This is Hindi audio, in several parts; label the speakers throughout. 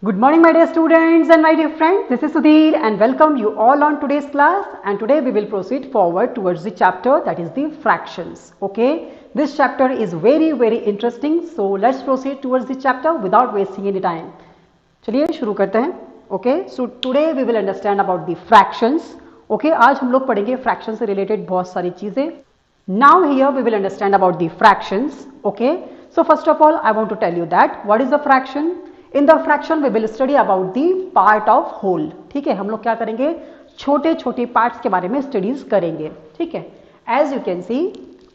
Speaker 1: Good morning, my dear students and my dear friends. This is Sudhir and welcome you all on today's class. And today we will proceed forward towards the chapter that is the fractions. Okay, this chapter is very interesting. So let's proceed towards the chapter without wasting any time. चलिए शुरू करते हैं. Okay, so today we will understand about the fractions. Okay, आज हम लोग पढ़ेंगे fractions से related बहुत सारी चीजें. Now here we will understand about the fractions. Okay, so first of all I want to tell you that what is the fraction. In the fraction we will study about the part of whole. ठीक है, हम लोग क्या करेंगे, छोटे छोटे पार्ट्स के बारे में स्टडीज करेंगे. ठीक है, as you can see,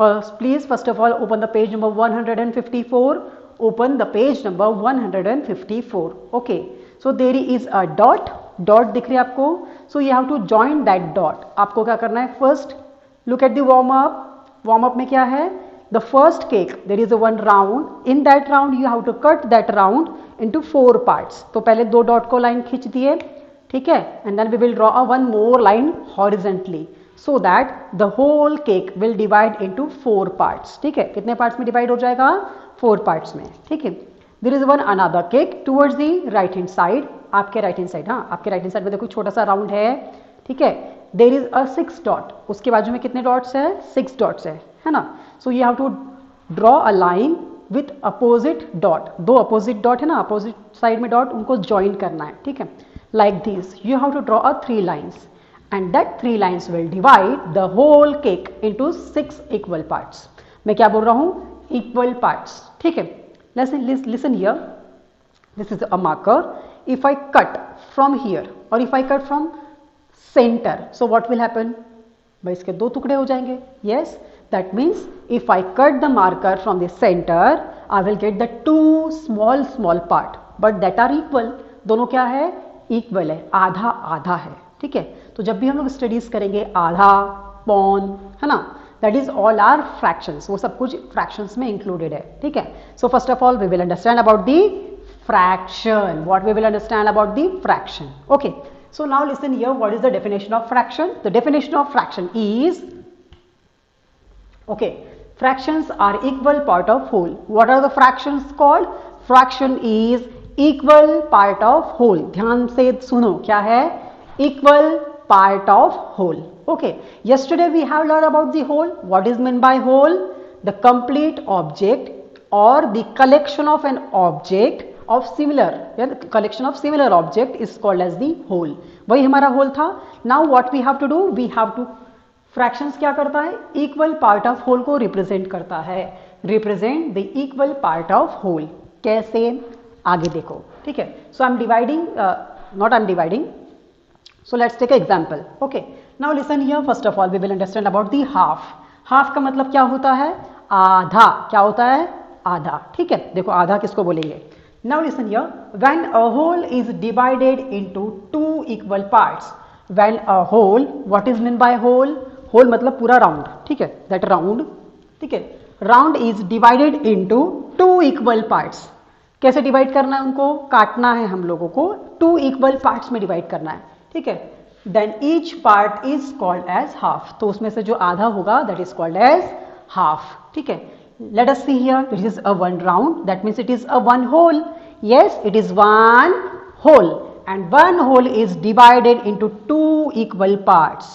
Speaker 1: please first of all open the page number 154. Open the page number 154. Okay, so there is a dot. Dot दिख रही है आपको. So you have to join that dot. आपको क्या करना है, first look at the warm up. Warm up में क्या है, the first cake there is a one round. In that round you have to cut that round into 4 parts. तो पहले 2 डॉट को लाइन खींच दिए. ठीक है, and then we will draw a one more line horizontally so that the whole cake will divide into 4 parts. ठीक है, कितने पार्ट्स में डिवाइड हो जाएगा, 4 पार्ट्स में. ठीक है, there is one another cake towards the right hand side. आपके राइट हैंड साइड, हाँ आपके राइट हैंड साइड में देखो छोटा सा राउंड है. ठीक है, there is a 6 डॉट. उसके बाजू में कितने डॉट्स है, 6 डॉट्स है ना. So you have to draw a line with opposite dot. 2 opposite dot है ना, अपोजिट साइड में डॉट, उनको ज्वाइन करना है. ठीक है, like this you have to draw a 3 lines and that 3 lines will divide the whole cake into 6 equal parts. मैं क्या बोल रहा हूं, इक्वल पार्ट्स. ठीक है, listen here, this is a marker. If I cut from here और if I cut from centre, so what will happen, भाई इसके 2 टुकड़े हो जाएंगे. Yes, that means if I cut the marker from the center I will get the 2 small part but that are equal. दोनों क्या है, इक्वल है, आधा आधा है. ठीक है, तो जब भी हम लोग स्टडीज करेंगे आधा, पौन, है ना, that is all are fractions. वो सब कुछ फ्रैक्शंस में इंक्लूडेड है. ठीक है, so first of all we will understand about the fraction. What we will understand about the fraction. Okay, so now listen here, what is the definition of fraction? The definition of fraction is, okay, fractions are equal part of whole. What are the fractions called? Fraction is equal part of whole. ध्यान से सुनो, क्या है, equal part of whole. Okay, yesterday we have learned about the whole. What is meant by whole? The complete object or the collection of an object of similar, yeah, the collection of similar object is called as the whole. वही हमारा whole था. Now what we have to do, we have to, fractions क्या करता है, इक्वल पार्ट ऑफ होल को रिप्रेजेंट करता है. Represent the equal part of whole. कैसे, आगे देखो. ठीक है, so I am dividing, not I am dividing. So let's take example. Okay, now listen here, first of all we will understand about the half. Half का मतलब क्या होता है, आधा. क्या होता है, आधा. ठीक है, देखो आधा किसको बोलेंगे. Now listen here, when a whole is divided into 2 equal parts. When a whole, what is mean by whole, whole मतलब पूरा राउंड. ठीक है, दैट राउंड. ठीक है, round is divided into 2 equal parts. कैसे डिवाइड करना है, उनको काटना है हम लोगों को, 2 इक्वल पार्ट्स में डिवाइड करना है. ठीक है, then each part is called as half. तो उसमें से जो आधा होगा that is called as half. ठीक है, let us see here, this is a one round, that means it is a one whole. Yes, it is one whole and one whole is divided into 2 equal parts.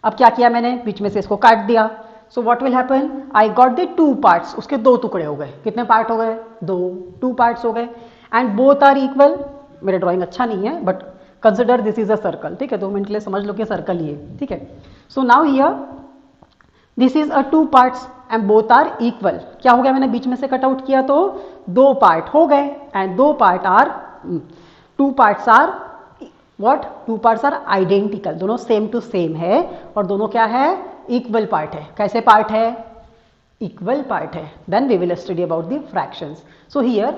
Speaker 1: अब क्या किया मैंने, बीच में से इसको काट दिया. So what will happen, I got the 2 parts. उसके 2 टुकड़े हो गए. कितने पार्ट हो गए, 2 पार्ट्स हो गए. and both are equal. मेरा ड्राइंग अच्छा नहीं है but consider this is a circle. ठीक है, 2 मिनट के लिए समझ लो कि सर्कल ही है. ठीक है, so now here this is a 2 parts and both are equal. क्या हो गया, मैंने बीच में से कट आउट किया तो 2 पार्ट हो गए. and 2 part are, 2 parts are what? 2 parts are identical. दोनों सेम टू सेम है और दोनों क्या है, इक्वल पार्ट है. कैसे पार्ट है, इक्वल पार्ट है. Then we will study about the fractions. So here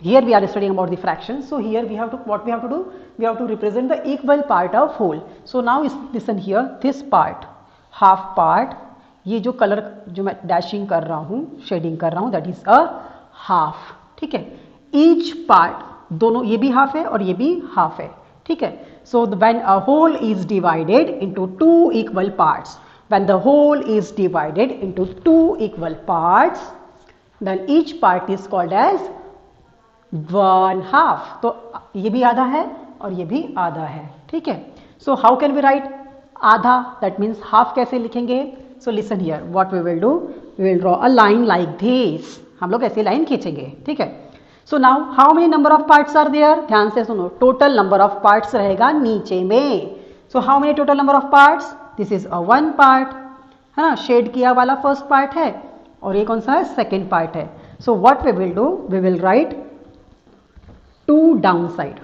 Speaker 1: we are studying about the fractions. So here we have to, what we have to do, we have to represent the equal part of whole. So now listen here, this part, half part, ये जो कलर जो मैं डैशिंग कर रहा हूं, शेडिंग कर रहा हूं, दैट इज अ हाफ. ठीक है, ईच पार्ट, दोनों, ये भी हाफ है और ये भी हाफ है. ठीक है, so when a whole is divided into 2 equal parts, when the whole is divided into 2 equal parts, then each part is called as one half, तो ये भी आधा है और ये भी आधा है, ठीक है। So how can we write आधा, दैट मीन्स हाफ कैसे लिखेंगे? So listen here, what we will do, we will draw a line like this, हम लोग ऐसी लाइन खींचेंगे, ठीक है। So now how many number of parts are there, ध्यान से सुनो, टोटल नंबर ऑफ पार्ट्स रहेगा नीचे में। So how many total number of parts, this is a one part, है ना, शेड किया वाला फर्स्ट पार्ट है और ये कौन सा है, सेकेंड पार्ट है। So what we will do, we will write 2 down side,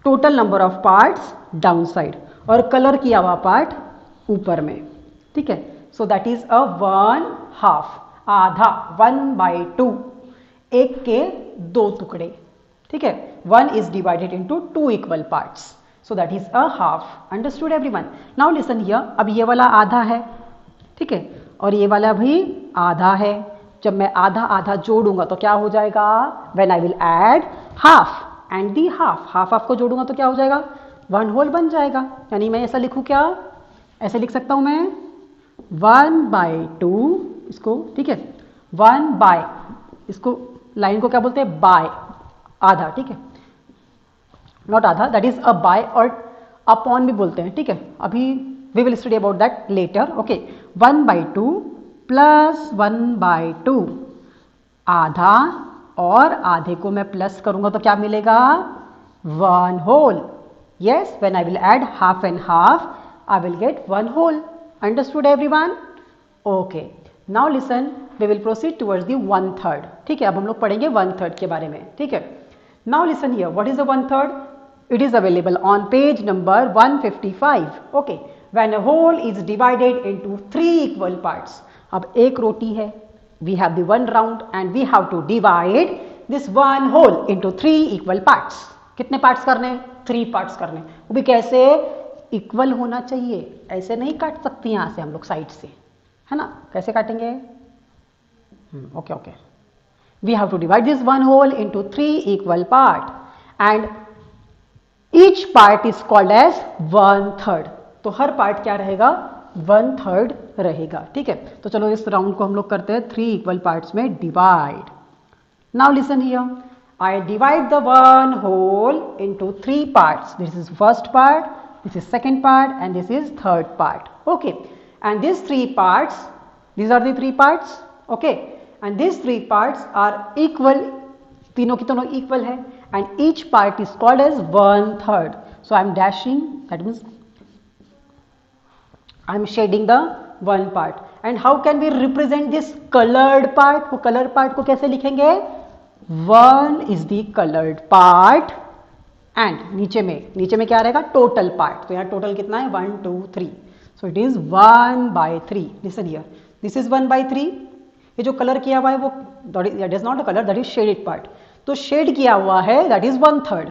Speaker 1: total number of parts down side, और कलर किया हुआ पार्ट ऊपर में, ठीक है। So that is a one half, आधा, 1/2, एक के दो टुकड़े, ठीक है। One is divided into 2 equal parts, so that is a half. Understood everyone? Now listen here, अब ये वाला आधा है, ठीक है, और ये वाला भी आधा है। जब मैं आधा आधा जोड़ूंगा तो क्या हो जाएगा, when I will add half and the half, half half को जोड़ूंगा तो क्या हो जाएगा, वन होल बन जाएगा। यानी मैं ऐसा लिखूं क्या, ऐसे लिख सकता हूं मैं 1/2 इसको, ठीक है, 1 बाय, इसको लाइन को क्या बोलते हैं, बाय, आधा, ठीक है, नॉट आधा, दैट इज अ बाय, और अपॉन भी बोलते हैं, ठीक है। अभी we will study about that later, okay. 1/2 plus 1/2, आधा, और आधे को मैं प्लस करूंगा तो क्या मिलेगा, one whole. Yes, when I will add half and half I will get one whole. Understood everyone? Okay, now listen, we will proceed towards the 1/3, ठीक है। अब हम लोग पढ़ेंगे 1/3 के बारे में, ठीक है। Now listen here, what is the 1/3? It is available on page number 155. Okay, when a whole is divided into 3 equal parts. अब एक रोटी है, we have the one round and we have to divide this one whole into 3 equal parts. कितने parts करने? 3 parts करने। वो भी कैसे? इक्वल होना चाहिए, ऐसे नहीं काट सकते यहां से हम लोग साइड से, है ना। कैसे काटेंगे? Okay okay, we have to divide this one whole into 3 equal part and each part is called as 1/3. तो हर पार्ट क्या रहेगा, 1/3 रहेगा, ठीक है। तो चलो इस राउंड को हम लोग करते हैं 3 इक्वल पार्ट्स में divide. Now listen here, I divide the one whole into 3 parts, this is first part, this is second part and this is third part, okay. And this 3 parts, these are the 3 parts, okay, and these 3 parts are equal, तीनों की दोनों इक्वल है, and each part is called as 1/3. So I am dashing, that means I am shading the one part. And how can we represent this colored part? वो colored part को कैसे लिखेंगे? 1 is the colored part and नीचे में क्या रहेगा, total part. तो यहाँ total कितना है, 1 2 3. So it is 1/3. Listen here, this is 1/3. ये जो कलर किया हुआ है वो, that is not a color, that is shaded part. तो शेड किया हुआ है, that is 1/3.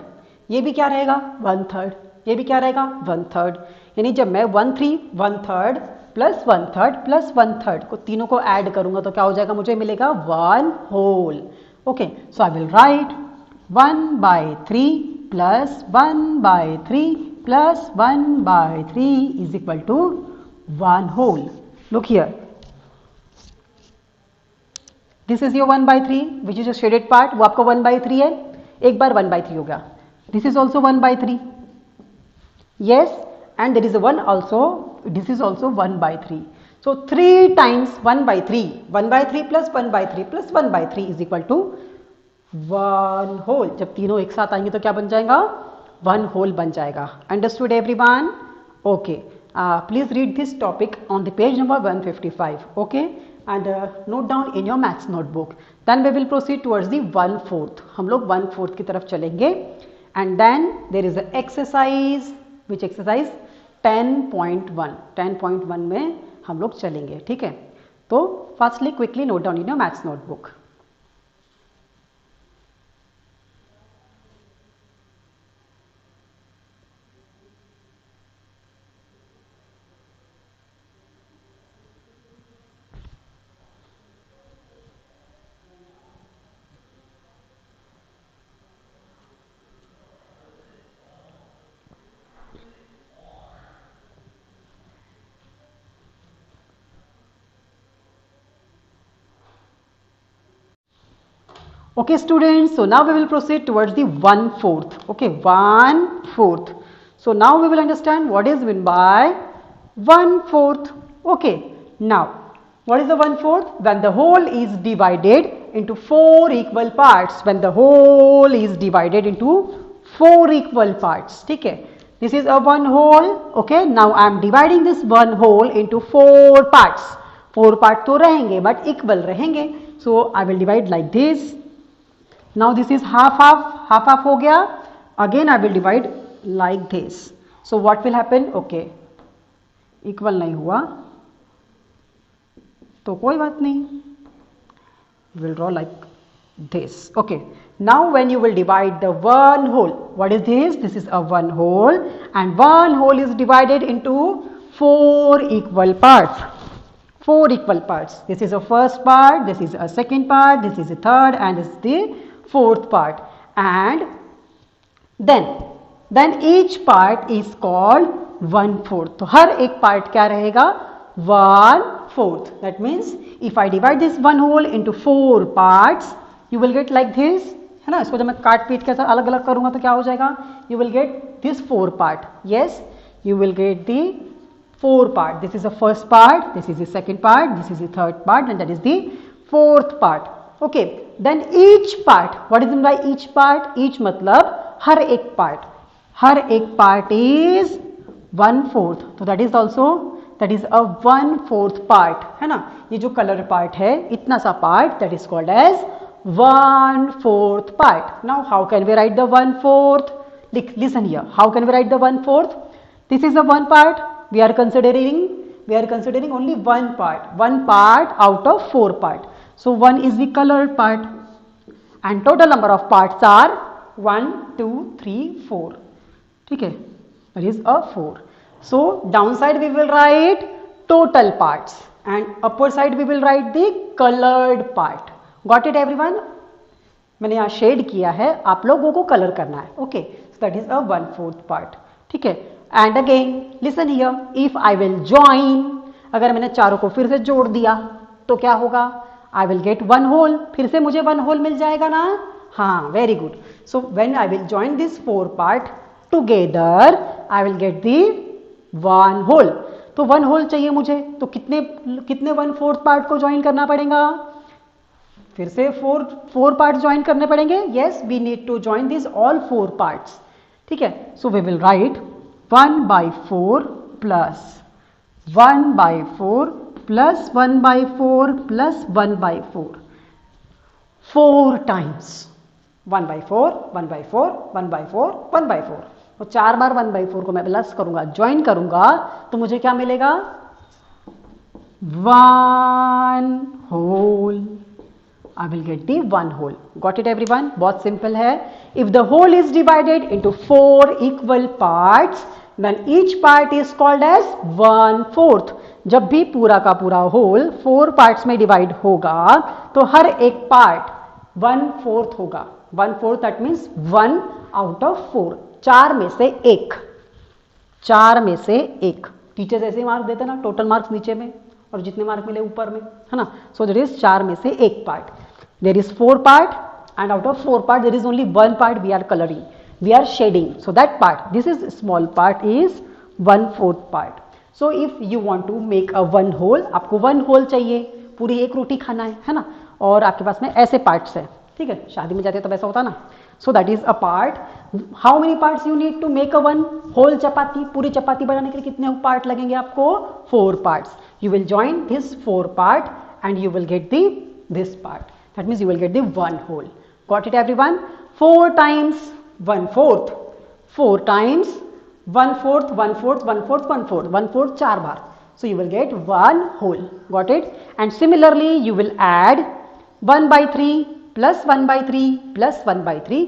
Speaker 1: ये भी क्या रहेगा, 1/3. ये भी क्या रहेगा, 1/3. यानी जब मैं 1/3 1/3 प्लस 1/3 प्लस 1/3 को तीनों को ऐड करूंगा तो क्या हो जाएगा, मुझे मिलेगा 1 whole, okay. So I will write 1/3 plus 1/3 plus 1/3 is equal to 1 whole. Look here, this is your 1/3 which is a shaded part, वो आपका 1/3 है, एक बार 1/3 हो गया। This is also 1/3, yes, and there is a 1 also, this is also 1/3. So 3 times 1/3, 1/3 plus 1/3 plus 1/3 is equal to 1 whole. जब तीनों एक साथ आएंगे तो क्या बन जाएगा, 1 whole बन जाएगा। Understood everyone? Okay. Please read this topic on the page number 155. Okay, and note down in your maths notebook. Then we will proceed towards the 1/4. हम लोग 1/4 की तरफ चलेंगे। And then there is an exercise, which exercise 10.1, 10.1 में हम लोग चलेंगे, ठीक है। तो fastly quickly note down in your maths notebook. Okay students, so now we will proceed towards the 1/4. Okay, 1/4. So now we will understand what is meant by 1/4. Okay, now what is the 1/4? When the whole is divided into 4 equal parts. When the whole is divided into 4 equal parts. ठीक है, this is a 1 whole. Okay, now I am dividing this 1 whole into 4 parts. 4 part तो रहेंगे but equal रहेंगे. So I will divide like this. Now this is half half हो गया. Again I will divide like this. So what will happen? Okay, equal नहीं हुआ तो कोई बात नहीं. We will draw like this. Okay, now when you will divide the 1 whole, what is this? This is a 1 whole, and 1 whole is divided into 4 equal parts. 4 equal parts. This is a first part, this is a second part, this is a third, and this is the fourth part. And then each part is called 1/4. तो हर एक part क्या रहेगा? 1/4. That means if I divide this 1 whole into 4 parts, you will get like this, है ना. इसको जब मैं काट पीट के अलग अलग करूंगा तो क्या हो जाएगा? You will get this 4 part. Yes, you will get the 4 part. This is the first part, this is the second part, this is the third part, and that is the fourth part. Okay, then each part, what is meant by each part? Each मतलब हर एक part. हर एक part is 1/4. तो that is also, that is a 1/4 part, है ना. ये जो color part है, इतना सा part, that is called as 1/4 part. Now how can we write the 1/4? Listen here, how can we write the 1/4? This is the one part. We are considering only one part out of 4 part. So 1 is the colored part, and total number of parts are 1, 2, 3, 4. ठीक है, that is a 4. So downside we will write total parts, and upper side we will write the colored part. Got it everyone? मैंने यहाँ शेड किया है, आप लोगों को कलर करना है. Okay, so that is a 1/4 part. ठीक है. And again listen here, if I will join, अगर मैंने चारों को फिर से जोड़ दिया तो क्या होगा? I will get 1 whole. फिर से मुझे 1 whole मिल जाएगा ना. हाँ, very good. So when I will join this 4 part together, I will get the 1 whole. तो 1 whole चाहिए मुझे, तो कितने 1/4 part को ज्वाइन करना पड़ेगा? फिर से 4 parts ज्वाइन करने पड़ेंगे. Yes, we need to join these all 4 parts. ठीक है. So we will write 1/4 plus 1/4 plus 1/4 plus 1/4 4 times 1/4 1/4 1/4 1/4. तो 4 बार 1/4 को मैं प्लस करूंगा, ज्वाइन करूंगा, तो मुझे क्या मिलेगा? 1 whole. I will get the 1 whole. Got it everyone? बहुत सिंपल है. If the whole is divided into 4 equal parts, then each part is called as 1/4. जब भी पूरा का पूरा होल 4 पार्ट्स में डिवाइड होगा तो हर एक पार्ट 1/4 होगा. 1/4 दैट मीन्स 1 out of 4. 4 में से 1. 4 में से 1. टीचर्स ऐसे मार्क देते ना, टोटल मार्क्स नीचे में और जितने मार्क मिले ऊपर में, है ना. सो दैट इज 4 में से 1 part. There is 4 part, and out of 4 part there is only 1 part we are coloring, we are shading. So that part, this is small part, is 1/4 part. So if you want to make a 1 whole, आपको 1 whole चाहिए, पूरी एक रोटी खाना है ना, और आपके पास में ऐसे पार्ट्स है. ठीक है, शादी में जाते हैं तो वैसा होता ना. So that is a part. How many parts you need to make a 1 whole चपाती? पूरी चपाती बनाने के लिए कितने पार्ट लगेंगे आपको? 4 parts. You will join this 4 part and you will get this part. That means you will get the 1 whole. Got it everyone? 4 times 1/4. 4 times 1/4, 1/4, 1/4, 1/4. 1/4 4 bar. So you will get 1 whole. Got it? And similarly you will add 1/3 plus 1/3 plus 1/3.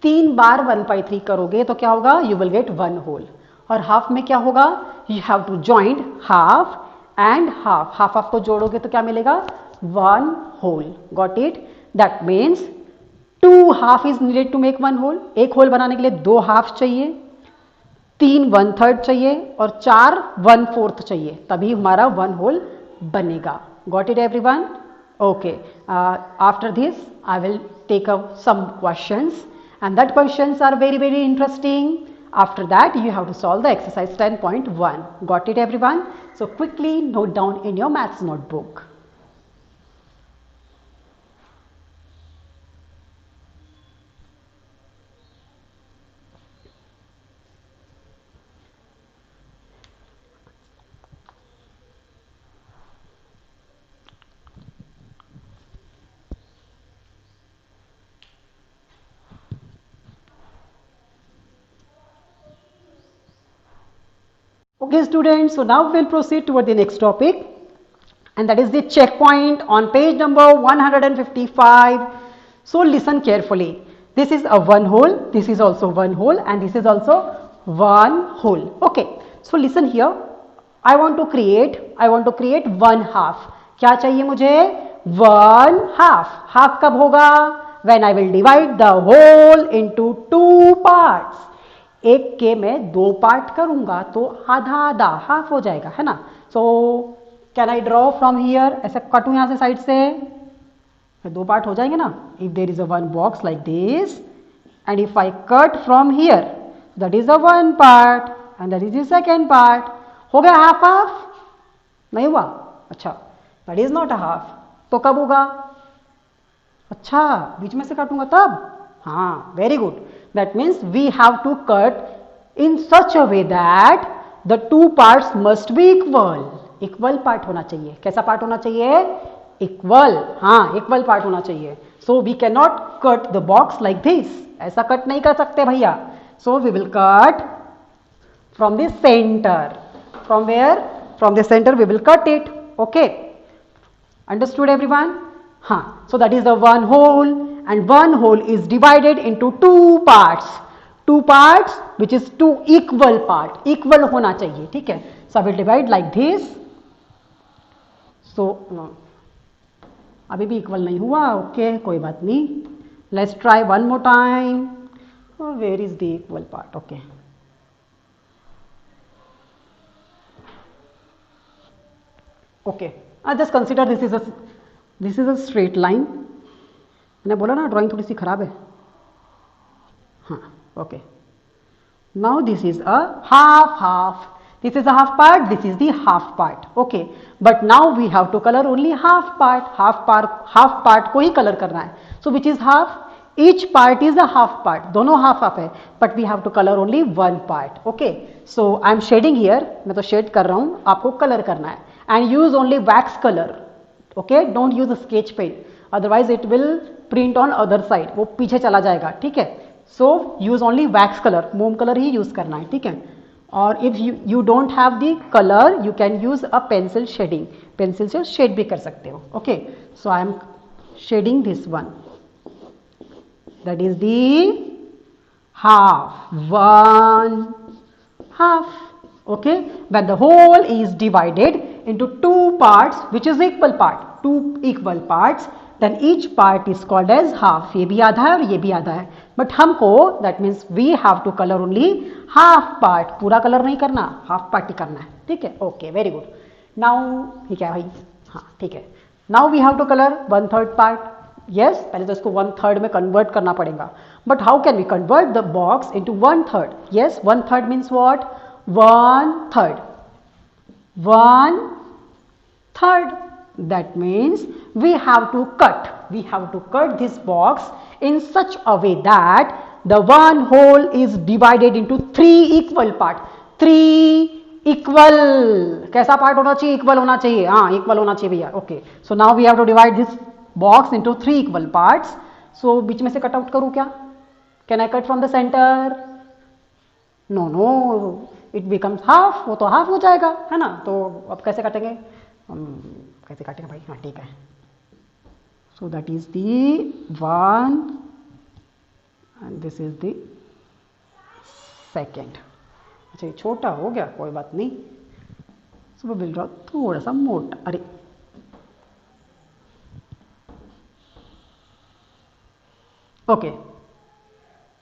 Speaker 1: 3 बार 1/3 करोगे तो क्या होगा? You will get 1 whole. और हाफ में क्या होगा? You have to join half and half. Half को जोड़ोगे तो क्या मिलेगा? 1 whole. Got it? That means 2 half is needed to make 1 whole. एक होल बनाने के लिए 2 हाफ चाहिए, 3 1/3 चाहिए और 4 1/4 चाहिए, तभी हमारा 1 होल बनेगा. Got it everyone? Okay. After this I will take up some questions, and that questions are very, very interesting. After that, you have to solve the exercise 10.1. Got it, everyone? So quickly note down in your maths notebook. Okay students, so now we'll proceed toward the next topic, and that is the checkpoint on page number 155. So listen carefully. This is a one hole, this is also one hole, and this is also one hole. Okay, so listen here. I want to create one half. क्या चाहिए मुझे? One half. Half कब होगा? When I will divide the whole into two parts. एक के मैं दो पार्ट करूंगा तो आधा आधा हाफ हो जाएगा, है ना. So can I draw from here, ऐसे कटू यहां से साइड से, दो पार्ट हो जाएंगे ना. If there is a one box like this and if I cut from here, that is a one part and that is the second part. हो गया हाफ हाफ? नहीं हुआ? अच्छा, that is not a half. तो कब होगा? अच्छा, बीच में से काटूंगा तब. हाँ, very good. That means we have to cut in such a way that the two parts must be equal. Equal part होना चाहिए. कैसा part होना चाहिए? Equal. हाँ, equal part होना चाहिए. So we cannot cut the box like this. ऐसा cut नहीं कर सकते भैया. So we will cut from the center. From where? From the center we will cut it. Okay. Understood everyone? हाँ. So that is the one hole. And one hole is divided into two parts. Two parts which is two equal part. Equal होना चाहिए, ठीक है. So I will divide like this. So no, अभी भी equal नहीं हुआ. Okay, कोई बात नहीं. Let's try one more time. Oh, where is the equal part? Okay. Okay. Just consider this is a straight line. मैंने बोला ना ड्राइंग थोड़ी सी खराब है. हाँ, okay. Now this is a half half. This is a half part, this is the half part. Okay, but now we have to colour only half part. Half part को ही कलर करना है. So which is half? Each part is a half part. दोनों हाफ हाफ है, but we have to colour only one part. Okay, so I am shading here. मैं तो शेड कर रहा हूं, आपको कलर करना है. And use only wax colour. Okay, don't use sketch pen, otherwise it will print on other side. वो पीछे चला जाएगा, ठीक है. So use only wax colour, मोम कलर ही यूज करना है, ठीक है. और if you don't have the colour, you can use a pencil shading. Pencil से शेड भी कर सकते हो. Okay, so I am shading this one. That is the half. One half. Okay, when the whole is divided into two parts which is equal part, two equal parts, then each part is called as half. ये भी आधा है और ये भी आधा है, but हमको that means we have to color only half part. पूरा कलर नहीं करना, half part ही करना है, ठीक है. Okay, very good. Now ठीक है भाई, हाँ ठीक है. Now we have to color 1/3 part. Yes, पहले तो इसको 1/3 में convert करना पड़ेगा. But how can we convert the box into 1/3? Yes, 1/3 means what? 1/3. 1/3. That means we have to cut this box in such a way that the one whole is divided into 3 equal part. 3 equal. कैसा पार्ट होना चाहिए? इक्वल होना चाहिए. हाँ, इक्वल होना चाहिए भैया. Okay, so now we have to divide this box into 3 equal parts. So बीच में से कट आउट करूं क्या? Can I cut from the centre? No, it becomes half. वो तो हाफ हो जाएगा, है ना. तो अब कैसे काटेंगे? कैसे काटेंगे भाई? हाँ ठीक है. So that is the one and this is the second. अच्छा, ये छोटा हो गया, कोई बात नहीं. सो विल ड्रॉ थोड़ा सा मोटा. अरे okay,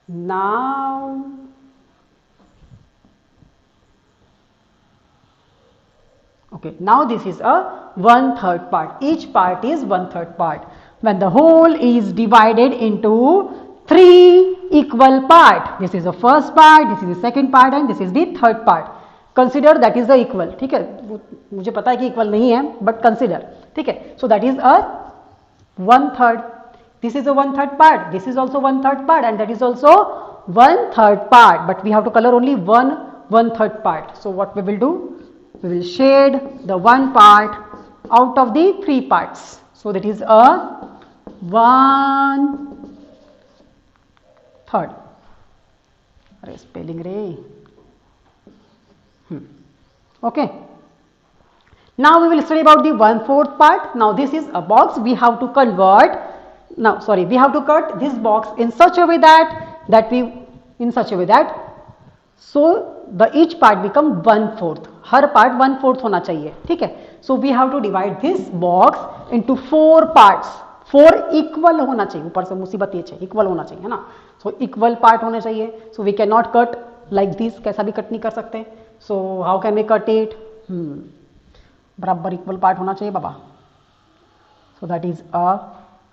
Speaker 1: now okay, now this is a 1/3 part. Each part is 1/3 part. when the whole is divided into 3 equal part. This is the first part, this is the second part and this is the third part. Consider that is the equal. ठीक है, मुझे पता है कि equal नहीं है, but consider. ठीक है, so that is a 1/3. This is a 1/3 part. This is also 1/3 part, and that is also 1/3 part. But we have to color only 1/3 part. So what we will do? We will shade the one part out of the 3 parts. So that is a 1/3. अरे spelling रे. Okay. Now we will study about the 1/4 part. Now this is a box. We have to convert. We have to cut this box in such a way that so the each part become 1/4. Her part 1/4 होना चाहिए. ठीक है. So we have to divide this box into 4 parts. 4 equal होना चाहिए. ऊपर से मुसीबत ये चाहिए, equal होना चाहिए, है ना. So equal part होने चाहिए. So we cannot cut like this. कैसा भी कट नहीं कर सकते. So how can we cut it? बराबर इक्वल पार्ट होना चाहिए बाबा. So that is a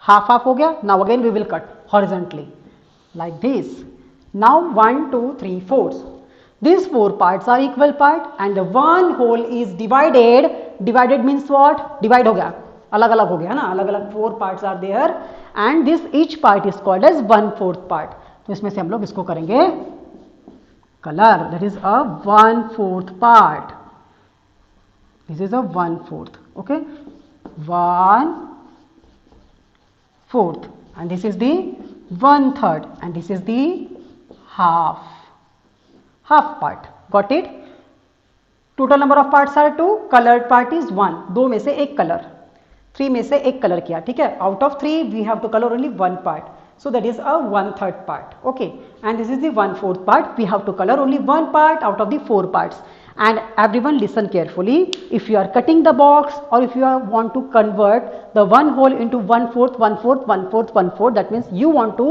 Speaker 1: half हो गया. Now again we will cut horizontally like this. Now 1, 2, 3, 4. These 4 parts are equal part and the one whole is divided. Divided means what? Divide हो गया, अलग अलग हो गया ना, अलग अलग 4 parts are there and this each part is called as 1/4 part. तो इसमें से हम लोग इसको करेंगे color. That is a 1/4 part. This is a 1/4. Okay, 1/4 and this is the 1/3 and this is the half part. Got it? Total number of parts are 2. Colored part is 1. 2 में से एक color, 3 में से एक color किया. ठीक है, out of 3 we have to color only 1 part. So that is a 1/3 part. Okay, and this is the 1/4 part. We have to color only 1 part out of the 4 parts. And everyone listen carefully. If you are cutting the box or if you want to convert the one whole into 1/4, 1/4, 1/4, 1/4, that means you want to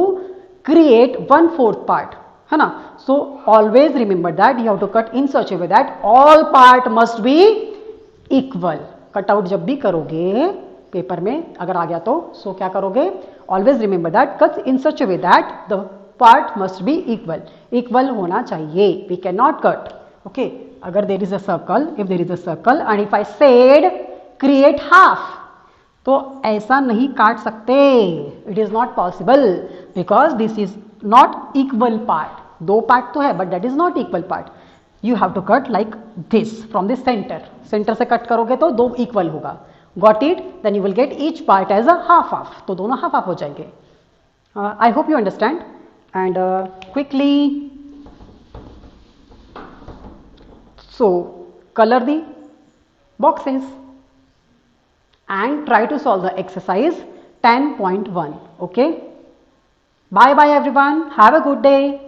Speaker 1: create 1/4 part. है ना. So always remember that you have to cut in such a way that all part must be equal. Cut out जब भी करोगे पेपर में अगर आ गया तो क्या करोगे? Always remember that cut in such a way that the part must be equal. Equal होना चाहिए. We cannot cut. Okay. अगर there is a circle, if there is a circle and if I said create half, तो ऐसा नहीं काट सकते. It is not possible because this is not equal part. 2 part तो है but that is not equal part. You have to cut like this from the center. Center से कट करोगे तो 2 equal होगा. Got it? Then you will get each part as a half. तो दोनों half हो जाएंगे. I hope you understand and quickly. So color the boxes and try to solve the exercise 10.1. Okay. Bye bye everyone. Have a good day.